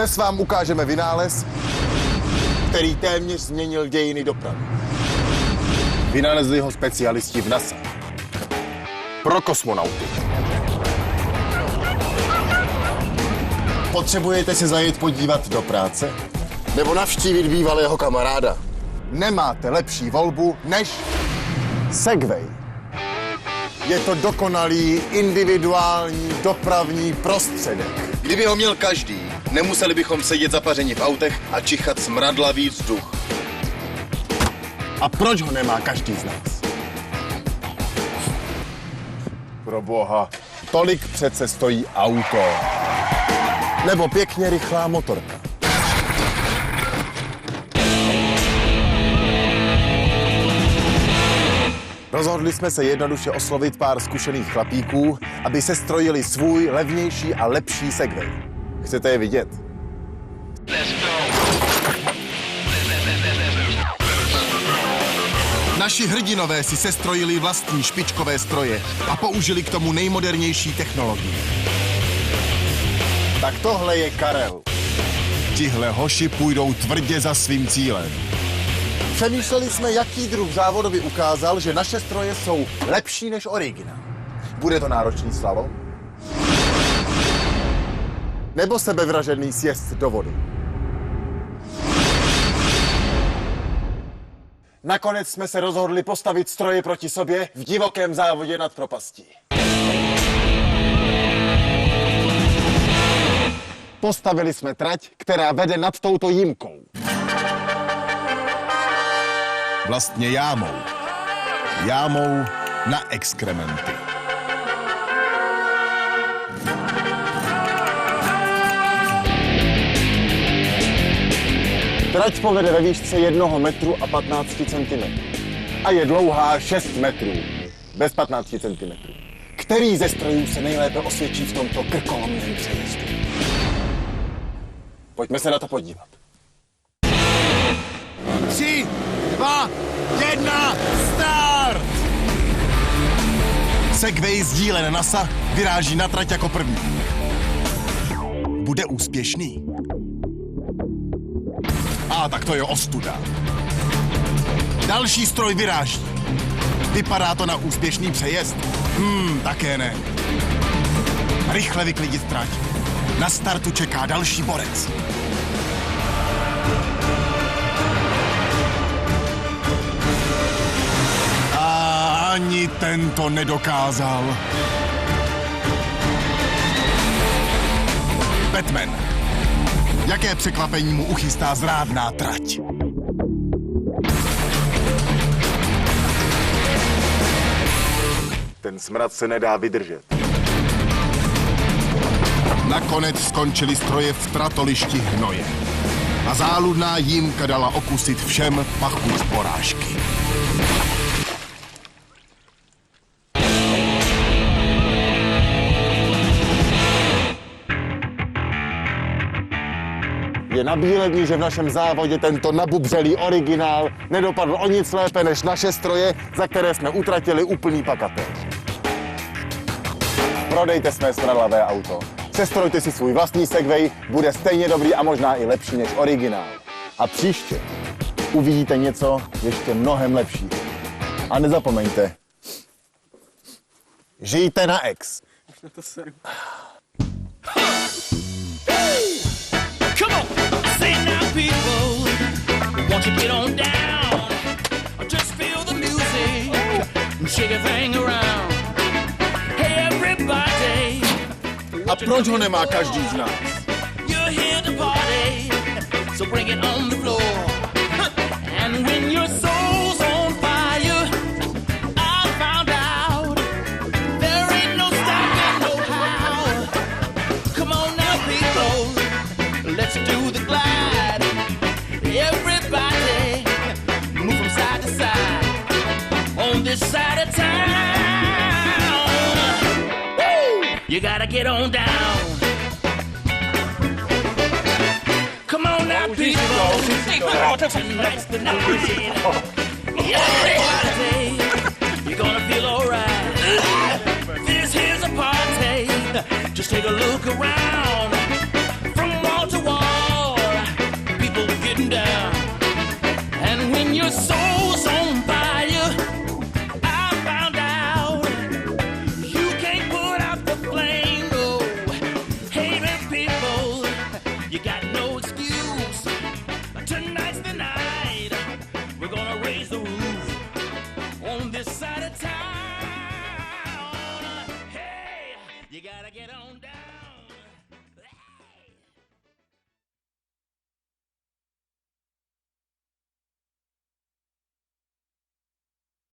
Dnes vám ukážeme vynález, který téměř změnil dějiny dopravy. Vynalezli ho specialisti v NASA. Pro kosmonauty. Potřebujete se zajet podívat do práce? Nebo navštívit bývalého kamaráda? Nemáte lepší volbu než Segway. Je to dokonalý individuální dopravní prostředek. Kdyby ho měl každý, nemuseli bychom sedět zapařeni v autech a čichat smradlavý vzduch. A proč ho nemá každý z nás? Proboha, tolik přece stojí auto. Nebo pěkně rychlá motorka. Rozhodli jsme se jednoduše oslovit pár zkušených chlapíků, aby sestrojili svůj levnější a lepší Segway. Chcete je vidět? Naši hrdinové si sestrojili vlastní špičkové stroje a použili k tomu nejmodernější technologii. Tak tohle je Karel. Tihle hoši půjdou tvrdě za svým cílem. Přemýšleli jsme, jaký druh závodu by ukázal, že naše stroje jsou lepší než originál. Bude to náročný slalom? Nebo sebevražedný sjezd do vody? Nakonec jsme se rozhodli postavit stroje proti sobě v divokém závodě nad propastí. Postavili jsme trať, která vede nad touto jímkou. Vlastně jámou. Jámou na exkrementy. Trať povede ve výšce 1 metru a 15 cm. A je dlouhá 6 metrů, bez 15 cm. Který ze strojů se nejlépe osvědčí v tomto krkolomném přejezdu? Pojďme se na to podívat. 3, 2, 1, start! Segway sdílen NASA vyráží na trať jako první. Bude úspěšný? Tak to je ostuda. Další stroj vyráží. Vypadá to na úspěšný přejezd? Také ne. Rychle vyklidit trať. Na startu čeká další borec. A ani tento nedokázal. Batman. Jaké překvapení mu uchystá zrádná trať? Ten smrad se nedá vydržet. Nakonec skončily stroje v tratolišti hnoje. A záludná jímka dala okusit všem pachuť porážky. Je nabílední, že v našem závodě tento nabubřelý originál nedopadl o nic lépe než naše stroje, za které jsme utratili úplný pakatel. Prodejte své smradlavé auto. Sestrojte si svůj vlastní Segway, bude stejně dobrý a možná i lepší než originál. A příště uvidíte něco ještě mnohem lepšího. A nezapomeňte, žijte na X. Come on, say now, people, won't you get on down? Just feel the music and shake a thing around. Hey, everybody. A proč ho nemá každý z nás? You're here to party, so bring it on the floor. And when your soul's on fire, I found out there ain't no stopping, no how. Come on now, people. Let's do the glide. Everybody, move from side to side. On this side of town, woo! You gotta get on down. Come on now, people. Tonight's the night. Everybody, you're gonna feel alright. This here's a party. Just take a look around. From wall to wall. You got